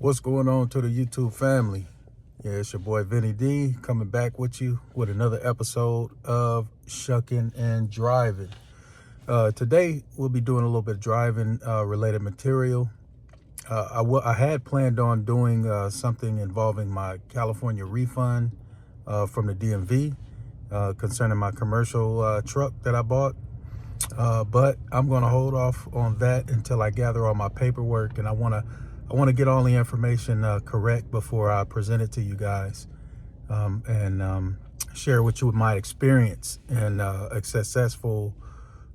What's going on to the YouTube family? Yeah, it's your boy Vinny D coming back with you with another episode of Shuckin N Drivin. Today we'll be doing a little bit of driving related material. I had planned on doing something involving my California refund from the DMV concerning my commercial truck that I bought. But I'm going to hold off on that until I gather all my paperwork, and I want to get all the information correct before I present it to you guys, and share with you my experience and a successful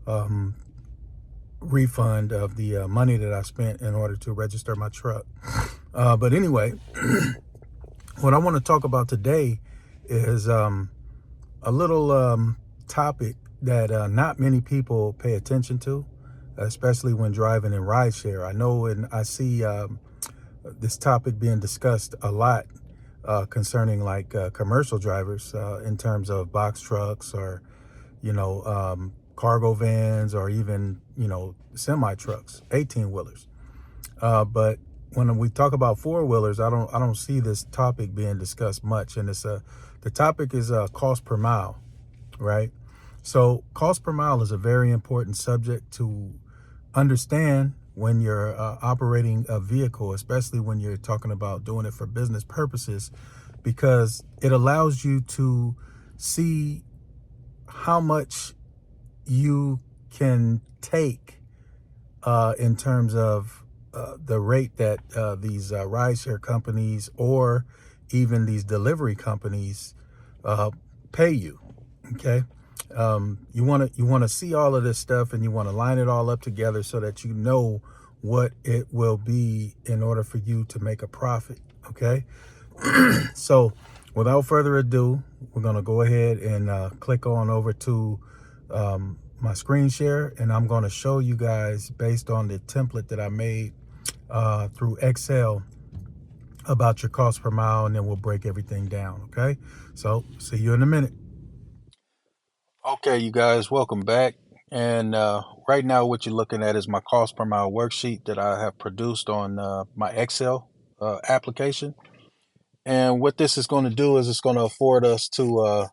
um, refund of the money that I spent in order to register my truck. But anyway, what I want to talk about today is a little topic that not many people pay attention to, especially when driving in rideshare. I know, and I see this topic being discussed a lot concerning like commercial drivers in terms of box trucks or cargo vans or even semi trucks, 18-wheelers. But when we talk about four-wheelers, I don't see this topic being discussed much, and the topic is cost per mile, right? So cost per mile is a very important subject to understand when you're operating a vehicle, especially when you're talking about doing it for business purposes, because it allows you to see how much you can take in terms of the rate that these rideshare companies or even these delivery companies uh, pay you. Okay. You want to see all of this stuff, and you want to line it all up together so that you know what it will be in order for you to make a profit. Okay. So without further ado, we're going to go ahead and click on over to my screen share, and I'm going to show you guys based on the template that I made through Excel about your cost per mile, and then we'll break everything down. Okay. So see you in a minute. Okay, you guys, welcome back. And right now, what you're looking at is my cost per mile worksheet that I have produced on my Excel application. And what this is going to do is it's going to afford us to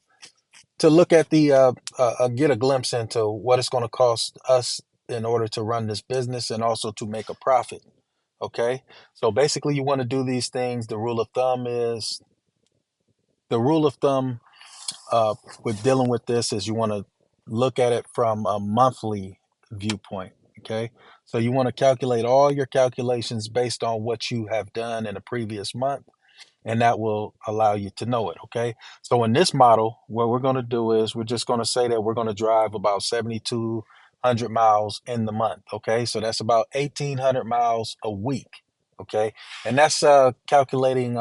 look at the get a glimpse into what it's going to cost us in order to run this business and also to make a profit. Okay, so basically, you want to do these things. The rule of thumb uh, with dealing with this is you want to look at it from a monthly viewpoint. Okay. So you want to calculate all your calculations based on what you have done in a previous month, and that will allow you to know it. Okay. So in this model, what we're going to do is we're just going to say that we're going to drive about 7,200 miles in the month. Okay. So that's about 1,800 miles a week. Okay. And that's calculating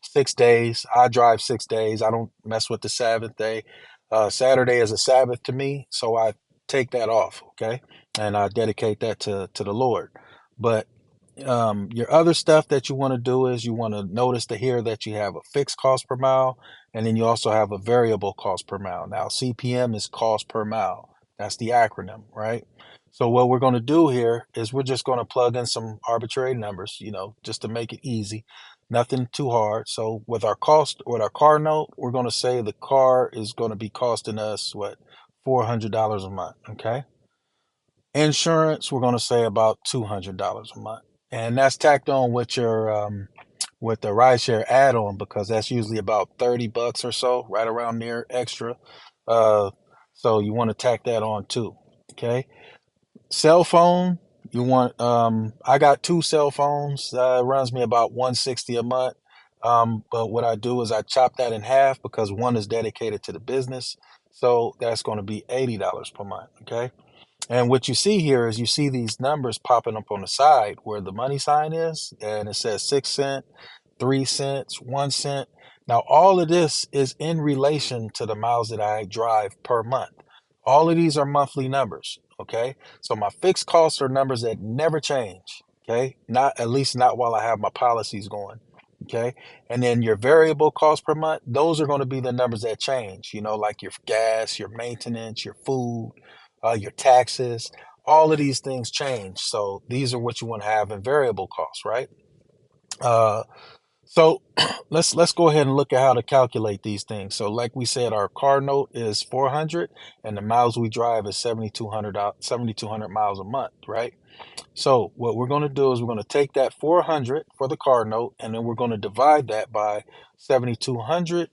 6 days. I drive 6 days. I don't mess with the Sabbath day. Saturday is a Sabbath to me, so I take that off, okay, and I dedicate that to the Lord. But your other stuff that you want to do is you want to notice to here that you have a fixed cost per mile, and then you also have a variable cost per mile. Now, CPM is cost per mile. That's the acronym, right? So what we're going to do here is we're just going to plug in some arbitrary numbers, just to make it easy. Nothing too hard. So with our car note, we're going to say the car is going to be costing us what, $400 a month. Okay. Insurance, we're going to say about $200 a month, and that's tacked on with your with the rideshare add-on, because that's usually about $30 or so, right around there extra. Uh, so you want to tack that on too. Okay. Cell phone, you want I got two cell phones. It runs me about 160 a month. But what I do is I chop that in half because one is dedicated to the business. So that's going to be $80 per month. Okay. And what you see here is you see these numbers popping up on the side where the money sign is, and it says 6 cent, 3 cents, 1 cent. Now, all of this is in relation to the miles that I drive per month. All of these are monthly numbers. Okay. So my fixed costs are numbers that never change. Okay. Not, at least not while I have my policies going. Okay. And then your variable cost per month, those are going to be the numbers that change, like your gas, your maintenance, your food, your taxes. All of these things change. So these are what you want to have in variable costs, right? Uh, so let's go ahead and look at how to calculate these things. So like we said, our car note is 400 and the miles we drive is 7,200 miles a month, right? So what we're going to do is we're going to take that 400 for the car note and then we're going to divide that by 7,200,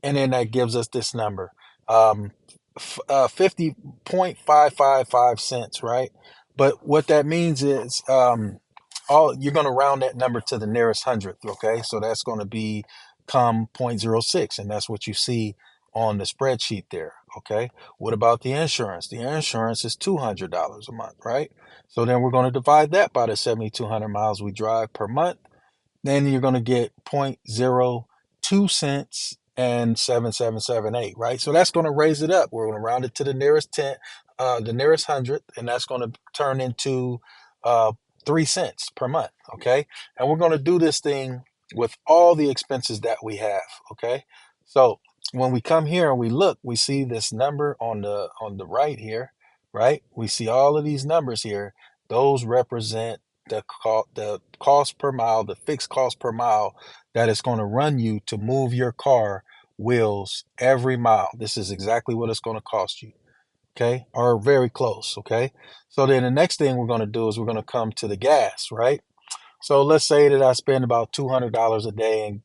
and then that gives us this number, 50.555 cents, right? But what that means is, all you're going to round that number to the nearest hundredth, okay? So that's going to be come 0.06, and that's what you see on the spreadsheet there, okay? What about the insurance? The insurance is $200 a month, right? So then we're going to divide that by the 7,200 miles we drive per month, then you're going to get 0.02 cents and 7778, right? So that's going to raise it up. We're going to round it to the nearest 10, the nearest hundredth, and that's going to turn into uh, 3 cents per month, okay? And we're going to do this thing with all the expenses that we have, okay? So when we come here and we look, we see this number on the right here, right? We see all of these numbers here. Those represent the cost per mile, the fixed cost per mile that it's going to run you to move your car wheels every mile. This is exactly what it's going to cost you. Okay. Or very close. Okay. So then the next thing we're going to do is we're going to come to the gas, right? So let's say that I spend about $200 a day, and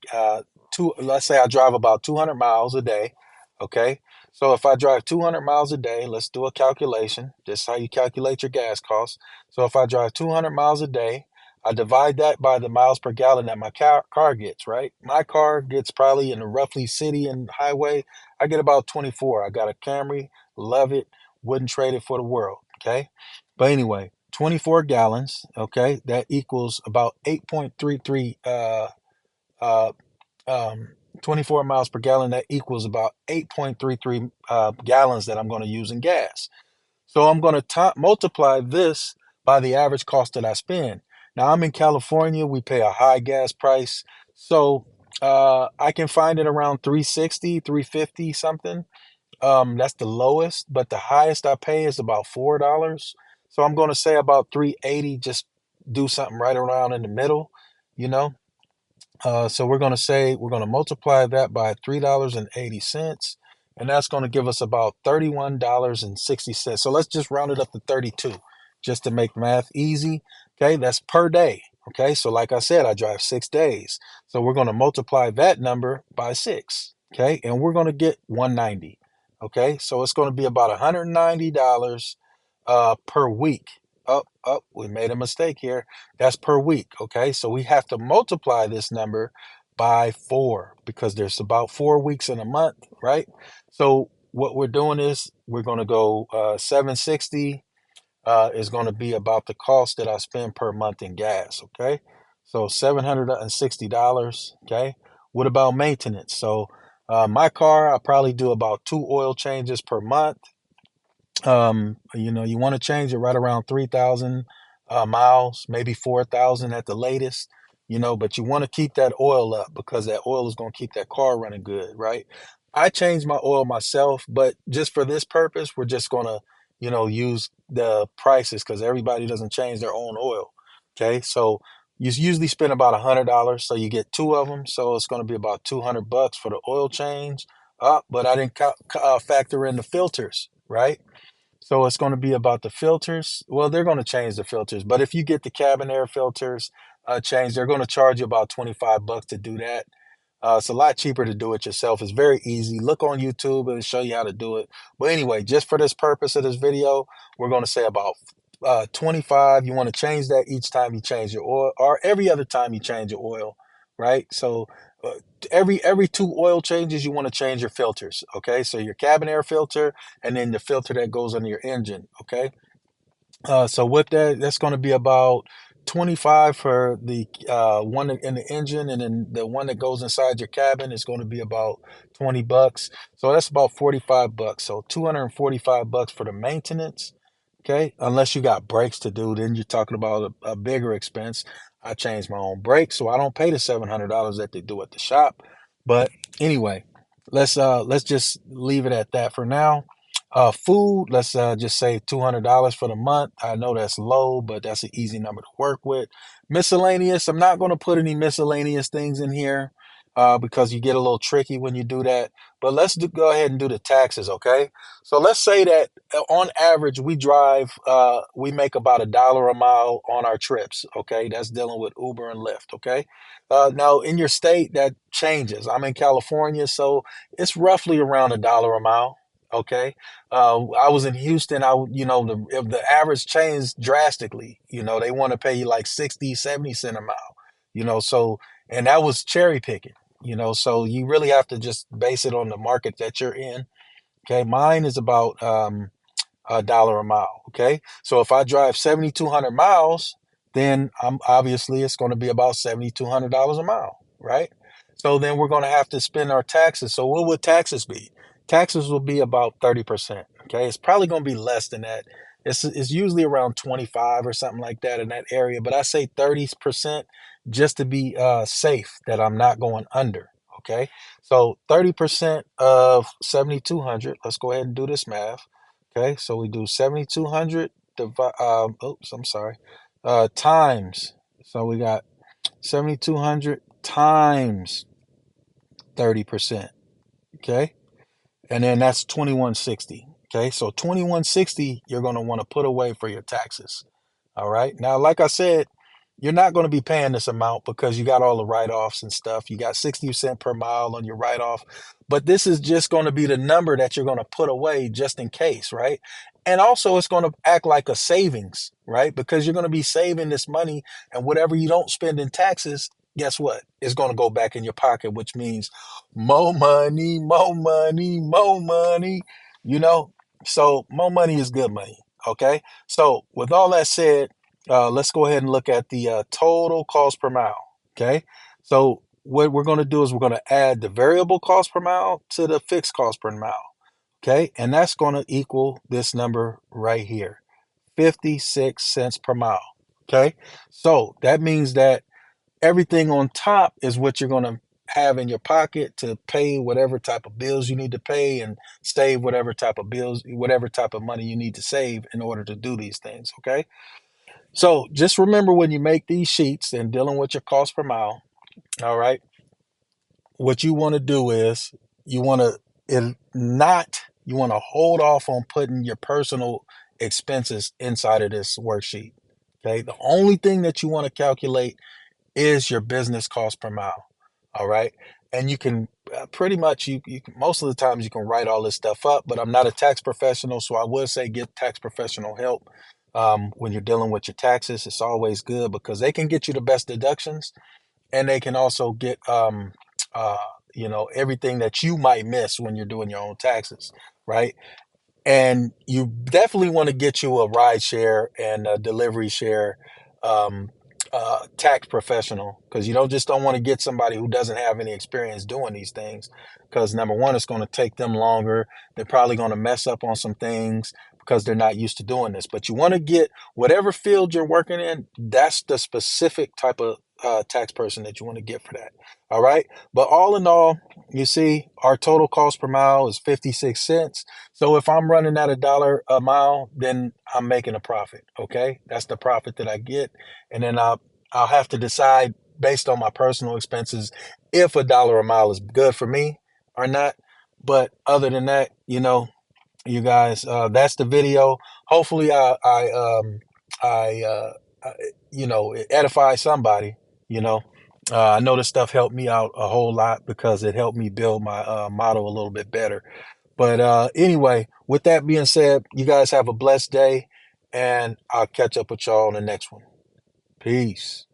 let's say I drive about 200 miles a day. Okay. So if I drive 200 miles a day, let's do a calculation. This is how you calculate your gas costs. So if I drive 200 miles a day, I divide that by the miles per gallon that my car gets, right? My car gets probably in the roughly city and highway. I get about 24. I got a Camry, love it, wouldn't trade it for the world. Okay. But anyway, 24 gallons, okay, that equals about 8.33 uh, um, 24 miles per gallon. That equals about 8.33 gallons that I'm going to use in gas. So I'm going to multiply this by the average cost that I spend. Now I'm in California. We pay a high gas price. So I can find it around 360, 350 something. That's the lowest, but the highest I pay is about $4. So I'm going to say about 380. Just do something right around in the middle, you know. So we're going to say we're going to multiply that by $3.80, and that's going to give us about $31.60. So let's just round it up to 32, just to make math easy. Okay, that's per day. Okay, so like I said, I drive 6 days, so we're going to multiply that number by six. Okay, and we're going to get 190. Okay, so it's going to be about $190 per week. We made a mistake here. That's per week. Okay, so we have to multiply this number by 4 because there's about 4 weeks in a month, right? So what we're doing is we're going to go 760 is going to be about the cost that I spend per month in gas. Okay, so $760. Okay, what about maintenance? So my car, I probably do about 2 oil changes per month. You want to change it right around 3,000 miles, maybe 4,000 at the latest, but you want to keep that oil up because that oil is going to keep that car running good, right? I change my oil myself, but just for this purpose, we're just going to, use the prices because everybody doesn't change their own oil. Okay. So you usually spend about $100. So you get two of them. So it's going to be about $200 for the oil change. But I didn't factor in the filters, right? So it's going to be about the filters. Well, they're going to change the filters, but if you get the cabin air filters changed, they're going to charge you about $25 to do that. It's a lot cheaper to do it yourself. It's very easy. Look on YouTube and it'll show you how to do it. But anyway, just for this purpose of this video, we're going to say about 25. You want to change that each time you change your oil, or every other time you change your oil, right? So uh, every two oil changes, you want to change your filters. Okay, so your cabin air filter and then the filter that goes under your engine. Okay, so with that, that's going to be about 25 for the one in the engine, and then the one that goes inside your cabin is going to be about $20. So that's about $45. So $245 for the maintenance. Okay, unless you got brakes to do, then you're talking about a bigger expense. I change my own brakes, so I don't pay the $700 that they do at the shop. But anyway, let's just leave it at that for now. Food, let's just say $200 for the month. I know that's low, but that's an easy number to work with. Miscellaneous, I'm not going to put any miscellaneous things in here because you get a little tricky when you do that. But go ahead and do the taxes, okay? So let's say that on average, we make about $1 a mile on our trips, okay? That's dealing with Uber and Lyft, okay? Now, in your state, that changes. I'm in California, so it's roughly around $1 a mile, okay? I was in Houston. If the average changed drastically, they want to pay you like 60, 70 cents a mile, so, and that was cherry picking, so you really have to just base it on the market that you're in. Okay. Mine is about, $1 a mile. Okay. So if I drive 7,200 miles, then I'm obviously it's going to be about $7,200 a mile, right? So then we're going to have to spend our taxes. So what would taxes be? Taxes will be about 30%. Okay. It's probably going to be less than that. It's usually around 25 or something like that in that area, but I say 30% just to be safe that I'm not going under. Okay. So 30% of 7,200, let's go ahead and do this math. Okay, so we do 7,200 oops, I'm sorry. Times. So we got 7,200 times 30%. Okay. And then that's 2160. Okay. So 2160 you're going to want to put away for your taxes. All right. Now, like I said, you're not going to be paying this amount because you got all the write-offs and stuff. You got 60 cents per mile on your write-off, but this is just going to be the number that you're going to put away just in case, right? And also it's going to act like a savings, right? Because you're going to be saving this money, and whatever you don't spend in taxes, guess what? It's going to go back in your pocket, which means more money, more money, more money, you know? So more money is good money. Okay. So with all that said, let's go ahead and look at the total cost per mile. Okay. So what we're going to do is we're going to add the variable cost per mile to the fixed cost per mile. Okay. And that's going to equal this number right here, 56 cents per mile. Okay. So that means that everything on top is what you're going to have in your pocket to pay whatever type of bills you need to pay and save whatever type of bills, whatever type of money you need to save in order to do these things. Okay. So just remember when you make these sheets and dealing with your cost per mile, all right, what you want to do is you want to you want to hold off on putting your personal expenses inside of this worksheet. Okay. The only thing that you want to calculate is your business cost per mile. All right. And you can pretty much, most of the times you can write all this stuff up, but I'm not a tax professional. So I would say get tax professional help when you're dealing with your taxes. It's always good because they can get you the best deductions, and they can also get, uh, everything that you might miss when you're doing your own taxes. Right. And you definitely want to get you a ride share and a delivery share um, tax professional, because you don't want to get somebody who doesn't have any experience doing these things, because number one, it's going to take them longer. They're probably going to mess up on some things because they're not used to doing this. But you want to get whatever field you're working in, that's the specific type of tax person that you want to get for that. All right. But all in all, you see our total cost per mile is 56 cents. So if I'm running at $1 a mile, then I'm making a profit. Okay. That's the profit that I get. And then I'll have to decide based on my personal expenses if $1 a mile is good for me or not. But other than that, you guys, that's the video. Hopefully I edify somebody. you know I know this stuff helped me out a whole lot because it helped me build my model a little bit better. But anyway, with that being said, you guys have a blessed day, and I'll catch up with y'all on the next one. Peace.